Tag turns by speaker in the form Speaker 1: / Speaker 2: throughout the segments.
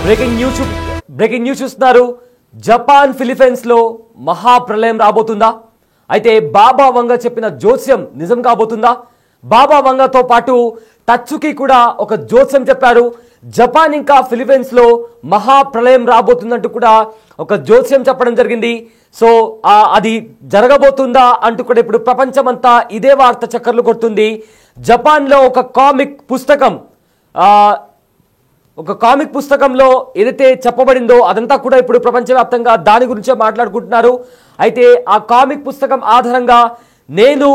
Speaker 1: Breaking news చూస్తున్నారు. Japan Philippines లో మహాప్రళయం రాబోతుందా? అయితే బాబా వంగ చెప్పిన జోస్యం నిజం కాబోతుందా? బాబా వంగతో పాటు తత్సుకి కూడా ఒక జోస్యం చెప్పారు. జపాన్ ఇంకా ఫిలిప్పీన్స్ లో మహాప్రళయం రాబోతుందంటూ కూడా ఒక జోస్యం చెప్పడం జరిగింది. సో అది జరగబోతుందా అంటూ కూడా ఇప్పుడు ప్రపంచమంతా ఇదే వార్త చక్కర్లు కొడుతుంది. జపాన్ లో ఒక కామిక్ పుస్తకంలో ఏదైతే చెప్పబడిందో అదంతా కూడా ఇప్పుడు ప్రపంచవ్యాప్తంగా దాని గురించే మాట్లాడుకుంటున్నారు. అయితే ఆ కామిక్ పుస్తకం ఆధారంగా నేను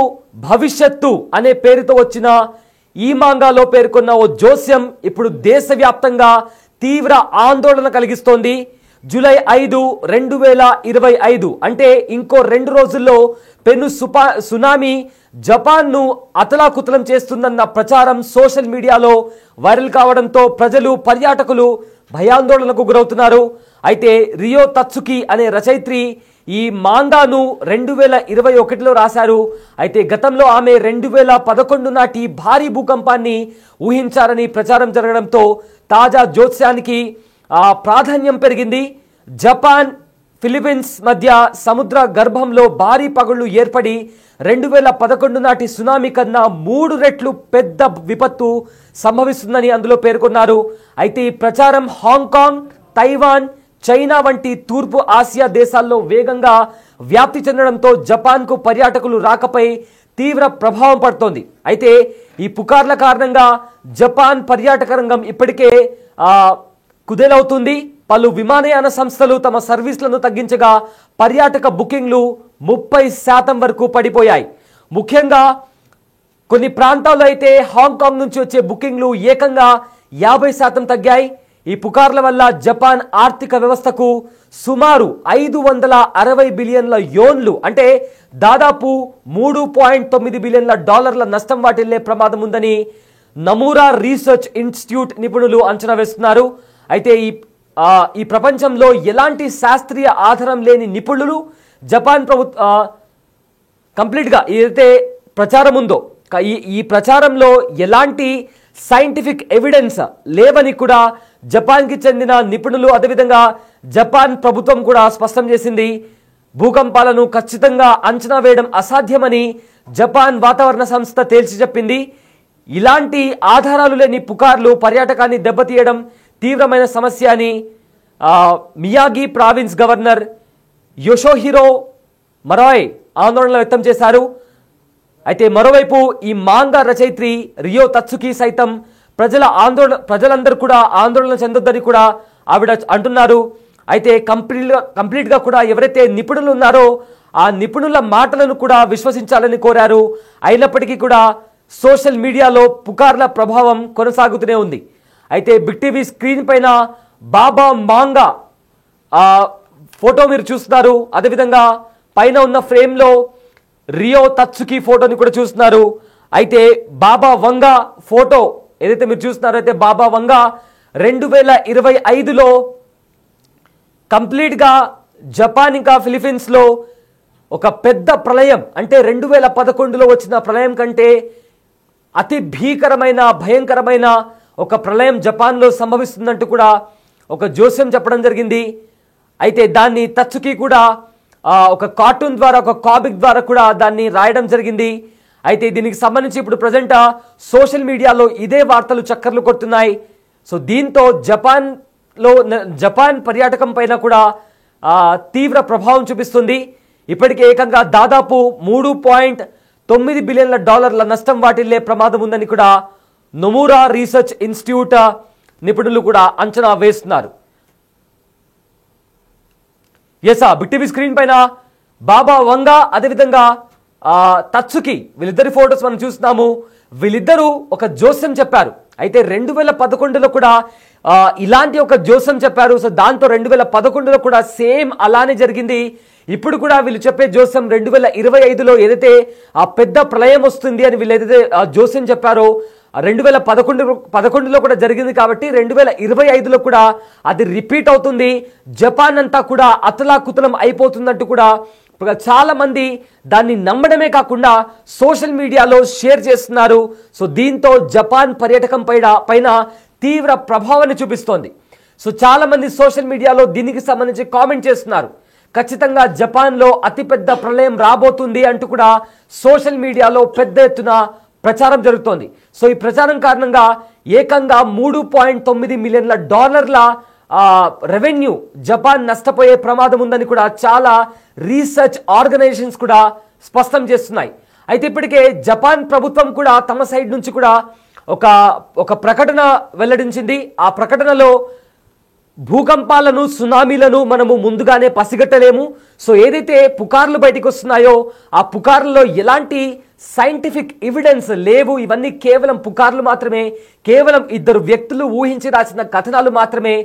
Speaker 1: భవిష్యత్తు అనే పేరుతో వచ్చిన ఈ మాంగాలో పేర్కొన్న ఓ జోస్యం ఇప్పుడు దేశవ్యాప్తంగా తీవ్ర ఆందోళన కలిగిస్తోంది. జూలై 5, 2025 అంటే ఇంకో 2 రోజుల్లో పెను సునామీ జపాన్ను అతలాకుతలం చేస్తుందన్న ప్రచారం సోషల్ మీడియాలో వైరల్ కావడంతో ప్రజలు, పర్యాటకులు భయాందోళనకు గురవుతున్నారు. అయితే రియో తత్సుకి అనే రచయిత్రి ఈ మాంగాను 2021లో రాశారు. అయితే గతంలో ఆమె 2011 నాటి భారీ భూకంపాన్ని ఊహించారని ప్రచారం జరగడంతో తాజా జోస్యానికి ప్రాధాన్యం పెరిగింది. జపాన్ ఫిలిప్పీన్స్ మధ్య సముద్ర గర్భంలో భారీ పగుళ్లు ఏర్పడి 2011 నాటి సునామీ కన్నా 3 రెట్లు పెద్ద విపత్తు సంభవిస్తుందని అందులో పేర్కొన్నారు. అయితే ఈ ప్రచారం హాంకాంగ్, తైవాన్, చైనా వంటి తూర్పు ఆసియా దేశాల్లో వేగంగా వ్యాప్తి చెందడంతో జపాన్కు పర్యాటకులు రాకపై తీవ్ర ప్రభావం పడుతోంది. అయితే ఈ పుకార్ల కారణంగా జపాన్ పర్యాటక రంగం ఇప్పటికే కుదేలవుతుంది. పలు విమానయాన సంస్థలు తమ సర్వీసులను తగ్గించగా పర్యాటక బుకింగ్లు 30% వరకు పడిపోయాయి. ముఖ్యంగా కొన్ని ప్రాంతాల్లో అయితే హాంకాంగ్ నుంచి వచ్చే బుకింగ్లు ఏకంగా 50% తగ్గాయి. ఈ పుకార్ల వల్ల జపాన్ ఆర్థిక వ్యవస్థకు సుమారు 560 బిలియన్ల యోన్లు అంటే దాదాపు $3.9 బిలియన్ల నష్టం వాటిల్లే ప్రమాదం ఉందని నమూరా రీసెర్చ్ ఇన్స్టిట్యూట్ నిపుణులు అంచనా వేస్తున్నారు. అయితే ఈ ప్రపంచంలో ఎలాంటి శాస్త్రీయ ఆధారం లేని నిపుణులు జపాన్ కంప్లీట్గా ఏదైతే ప్రచారం ఉందో ఈ ప్రచారంలో ఎలాంటి సైంటిఫిక్ ఎవిడెన్స్ లేవని కూడా జపాన్కి చెందిన నిపుణులు, అదేవిధంగా జపాన్ ప్రభుత్వం కూడా స్పష్టం చేసింది. భూకంపాలను ఖచ్చితంగా అంచనా వేయడం అసాధ్యమని జపాన్ వాతావరణ సంస్థ తేల్చి చెప్పింది. ఇలాంటి ఆధారాలు లేని పుకార్లు పర్యాటకాన్ని దెబ్బతీయడం తీవ్రమైన సమస్య అని మియాగి ప్రావిన్స్ గవర్నర్ యోషోహిరో మరోయ్ ఆందోళన వ్యక్తం చేశారు. అయితే మరోవైపు ఈ మాంగా రచయిత్రి రియో తత్సుకి సైతం ప్రజలందరూ కూడా ఆందోళన చెందొద్దని కూడా ఆవిడ అంటున్నారు. అయితే కంప్లీట్గా కూడా ఎవరైతే నిపుణులు ఉన్నారో ఆ నిపుణుల మాటలను కూడా విశ్వసించాలని కోరారు. అయినప్పటికీ కూడా సోషల్ మీడియాలో పుకార్ల ప్రభావం కొనసాగుతూనే ఉంది. అయితే బిగ్ టీవీ స్క్రీన్ పైన బాబా మాంగా ఫోటో మీరు చూస్తున్నారు. అదేవిధంగా పైన ఉన్న ఫ్రేమ్లో రియో తత్సుకి ఫోటోని కూడా చూస్తున్నారు. అయితే బాబా వంగ ఫోటో ఏదైతే మీరు చూస్తున్నారో అయితే బాబా వంగ 2025లో కంప్లీట్గా జపాన్ ఇంకా ఫిలిప్పీన్స్లో ఒక పెద్ద ప్రళయం అంటే 2011లో వచ్చిన ప్రళయం కంటే అతి భయంకరమైన ఒక ప్రళయం జపాన్లో సంభవిస్తుందంటూ కూడా ఒక జోస్యం చెప్పడం జరిగింది. అయితే దాన్ని తత్సుకి కూడా ఒక కార్టూన్ ద్వారా, ఒక కామిక్ ద్వారా కూడా దాన్ని రాయడం జరిగింది. అయితే దీనికి సంబంధించి ఇప్పుడు ప్రజెంట్ సోషల్ మీడియాలో ఇదే వార్తలు చక్కర్లు కొడుతున్నాయి. సో దీంతో జపాన్ పర్యాటకం పైన కూడా తీవ్ర ప్రభావం చూపిస్తుంది. ఇప్పటికే ఏకంగా దాదాపు $3.9 బిలియన్ల నష్టం వాటిల్లే ప్రమాదం ఉందని కూడా నొమూరా రీసెర్చ్ ఇన్స్టిట్యూట్ నిపుణులు కూడా అంచనా వేస్తున్నారు. బిగ్ టీవీ స్క్రీన్ పైన బాబా వంగ అదేవిధంగా తత్సుకి వీళ్ళిద్దరి ఫోటోస్ మనం చూస్తున్నాము. వీళ్ళిద్దరూ ఒక జోస్యం చెప్పారు. అయితే 2011లో కూడా ఇలాంటి ఒక జోస్యం చెప్పారు. సో దాంతో 2011లో కూడా సేమ్ అలానే జరిగింది. ఇప్పుడు కూడా వీళ్ళు చెప్పే జోస్యం 2025లో ఏదైతే ఆ పెద్ద ప్రళయం వస్తుంది అని వీళ్ళు ఏదైతే జోస్యం చెప్పారో 2011లో కూడా జరిగింది కాబట్టి 2025లో కూడా అది రిపీట్ అవుతుంది. జపాన్ అంతా కూడా అతలాకుతలం అయిపోతుందంటూ కూడా చాలా మంది దాన్ని నమ్మడమే కాకుండా సోషల్ మీడియాలో షేర్ చేస్తున్నారు. సో దీంతో జపాన్ పర్యాటకం పైన తీవ్ర ప్రభావాన్ని చూపిస్తోంది. సో చాలా మంది సోషల్ మీడియాలో దీనికి సంబంధించి కామెంట్ చేస్తున్నారు. ఖచ్చితంగా జపాన్లో అతిపెద్ద ప్రళయం రాబోతుంది అంటూ కూడా సోషల్ మీడియాలో పెద్ద ఎత్తున ప్రచారం జరుగుతోంది. సో ఈ ప్రచారం కారణంగా ఏకంగా $3.9 మిలియన్ల రెవెన్యూ జపాన్ నష్టపోయే ప్రమాదం ఉందని కూడా చాలా రీసెర్చ్ ఆర్గనైజేషన్స్ కూడా స్పష్టం చేస్తున్నాయి. అయితే ఇప్పటికే జపాన్ ప్రభుత్వం కూడా తమ సైడ్ నుంచి కూడా ఒక ప్రకటన వెల్లడించింది. ఆ ప్రకటనలో భూకంపాలను, సునామీలను మనము ముందుగానే పసిగట్టలేము. సో ఏదైతే పుకార్లు బయటకు వస్తున్నాయో ఆ పుకార్లలో ఎలాంటి సైంటిఫిక్ ఎవిడెన్స్ లేవు. ఇవన్నీ కేవలం పుకార్లు మాత్రమే, కేవలం ఇద్దరు వ్యక్తులు ఊహించి రాసిన కథనాలు మాత్రమే.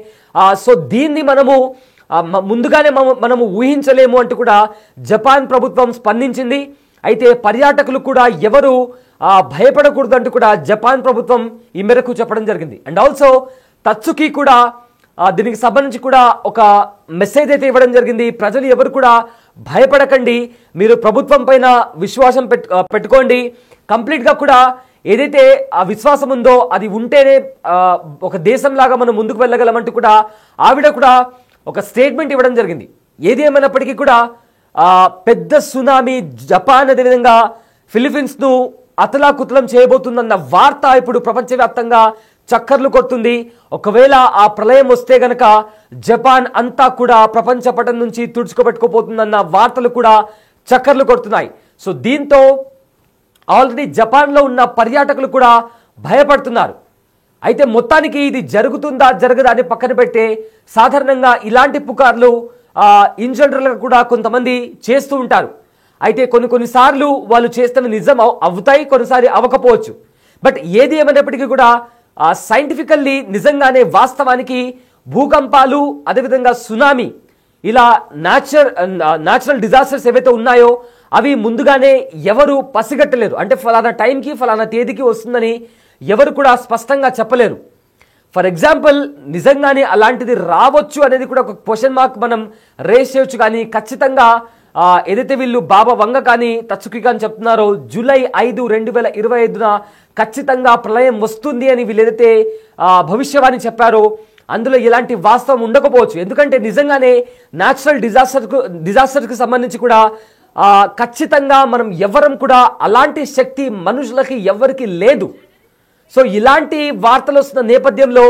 Speaker 1: సో దీన్ని ముందుగానే మనము ఊహించలేము అంటూ కూడా జపాన్ ప్రభుత్వం స్పందించింది. అయితే పర్యాటకులు కూడా ఎవరు భయపడకూడదంటూ కూడా జపాన్ ప్రభుత్వం ఈ మేరకు చెప్పడం జరిగింది. అండ్ ఆల్సో తత్సుకి కూడా దీనికి సంబంధించి కూడా ఒక మెసేజ్ అయితే ఇవ్వడం జరిగింది. ప్రజలు ఎవరు కూడా భయపడకండి, మీరు ప్రభుత్వం పైన విశ్వాసం పెట్టుకోండి. కంప్లీట్గా కూడా ఏదైతే ఆ విశ్వాసం ఉందో అది ఉంటేనే ఒక దేశంలాగా మనం ముందుకు వెళ్ళగలమంటూ కూడా ఆవిడ కూడా ఒక స్టేట్మెంట్ ఇవ్వడం జరిగింది. ఏది ఏమైనప్పటికీ కూడా పెద్ద సునామీ జపాన్ అదేవిధంగా ఫిలిప్పీన్స్ను అతలాకుతలం చేయబోతుందన్న వార్త ఇప్పుడు ప్రపంచవ్యాప్తంగా చక్కర్లు కొడుతుంది. ఒకవేళ ఆ ప్రళయం వస్తే గనక జపాన్ అంతా కూడా ప్రపంచ పటం నుంచి తుడుచుకోబెట్టుకోపోతుందన్న వార్తలు కూడా చక్కర్లు కొడుతున్నాయి. సో దీంతో ఆల్రెడీ జపాన్లో ఉన్న పర్యాటకులు కూడా భయపడుతున్నారు. అయితే మొత్తానికి ఇది జరుగుతుందా జరగదా అని పక్కన పెట్టే సాధారణంగా ఇలాంటి పుకార్లు ఇన్ జనరల్గా కూడా కొంతమంది చేస్తూ ఉంటారు. అయితే కొన్నిసార్లు వాళ్ళు చేస్తున్న నిజం అవుతాయి, కొన్నిసారి అవ్వకపోవచ్చు. బట్ ఏది ఏమైనప్పటికీ కూడా సైంటిఫికల్లీ నిజంగానే భూకంపాలు అదేవిధంగా సునామీ ఇలా న్యాచురల్ డిజాస్టర్స్ ఏవైతే ఉన్నాయో అవి ముందుగానే ఎవరు పసిగట్టలేరు. అంటే ఫలానా టైంకి ఫలానా తేదీకి వస్తుందని ఎవరు కూడా స్పష్టంగా చెప్పలేరు. ఫర్ ఎగ్జాంపుల్ నిజంగానే అలాంటిది రావచ్చు అనేది కూడా ఒక క్వశ్చన్ మార్క్ మనం రేస్ చేయొచ్చు. కానీ ఖచ్చితంగా ఏదైతే వీళ్ళు బాబా వంగ కానీ తత్సుకి కానీ చెప్తున్నారో జూలై 5, 2025 ఖచ్చితంగా ప్రళయం వస్తుంది అని వీళ్ళు ఏదైతే భవిష్యవాణి చెప్పారో అందులో ఎలాంటి వాస్తవం ఉండకపోవచ్చు. ఎందుకంటే నిజంగానే న్యాచురల్ డిజాస్టర్కి సంబంధించి కూడా ఖచ్చితంగా మనం ఎవరం కూడా అలాంటి శక్తి మనుషులకి ఎవరికి లేదు. సో ఇలాంటి వార్తలు వస్తున్న నేపథ్యంలో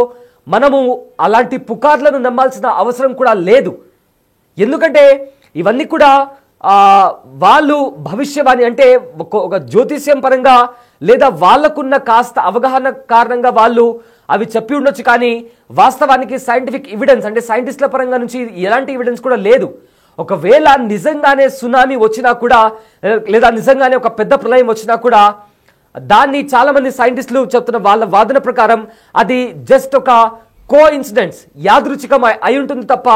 Speaker 1: మనము అలాంటి పుకార్లను నమ్మాల్సిన అవసరం కూడా లేదు. ఎందుకంటే ఇవన్నీ కూడా వాళ్ళు భవిష్యవాణి అంటే ఒక జ్యోతిష్యం పరంగా లేదా వాళ్ళకున్న కాస్త అవగాహన కారణంగా వాళ్ళు అవి చెప్పి ఉండొచ్చు. కానీ వాస్తవానికి సైంటిఫిక్ ఎవిడెన్స్ అంటే సైంటిస్టుల పరంగా నుంచి ఎలాంటి ఎవిడెన్స్ కూడా లేదు. ఒకవేళ నిజంగానే సునామీ వచ్చినా కూడా లేదా నిజంగానే ఒక పెద్ద ప్రళయం వచ్చినా కూడా దాన్ని చాలా మంది సైంటిస్టులు చెప్తున్న వాళ్ళ వాదన ప్రకారం అది జస్ట్ ఒక కోఇన్సిడెన్స్, యాదృచ్ఛికం అయి ఉంటుంది తప్ప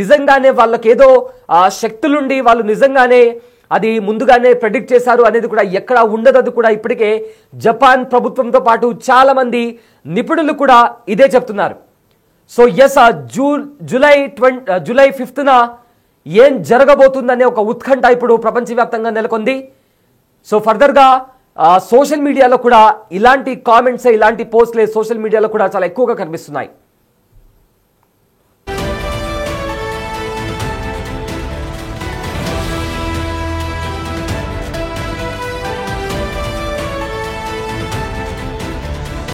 Speaker 1: నిజంగానే వాళ్ళకి ఏదో శక్తులుండి వాళ్ళు నిజంగానే అది ముందుగానే ప్రెడిక్ట్ చేశారు అనేది కూడా ఎక్కడా ఉండదు. అది కూడా ఇప్పటికే జపాన్ ప్రభుత్వంతో పాటు చాలా మంది నిపుణులు కూడా ఇదే చెప్తున్నారు. సో ఎస్ జూలై 5న ఏం జరగబోతుందనే ఒక ఉత్కంఠ ఇప్పుడు ప్రపంచవ్యాప్తంగా నెలకొంది. సో ఫర్దర్గా సోషల్ మీడియాలో కూడా ఇలాంటి కామెంట్స్ ఇలాంటి పోస్ట్లే సోషల్ మీడియాలో కూడా చాలా ఎక్కువగా కనిపిస్తున్నాయి.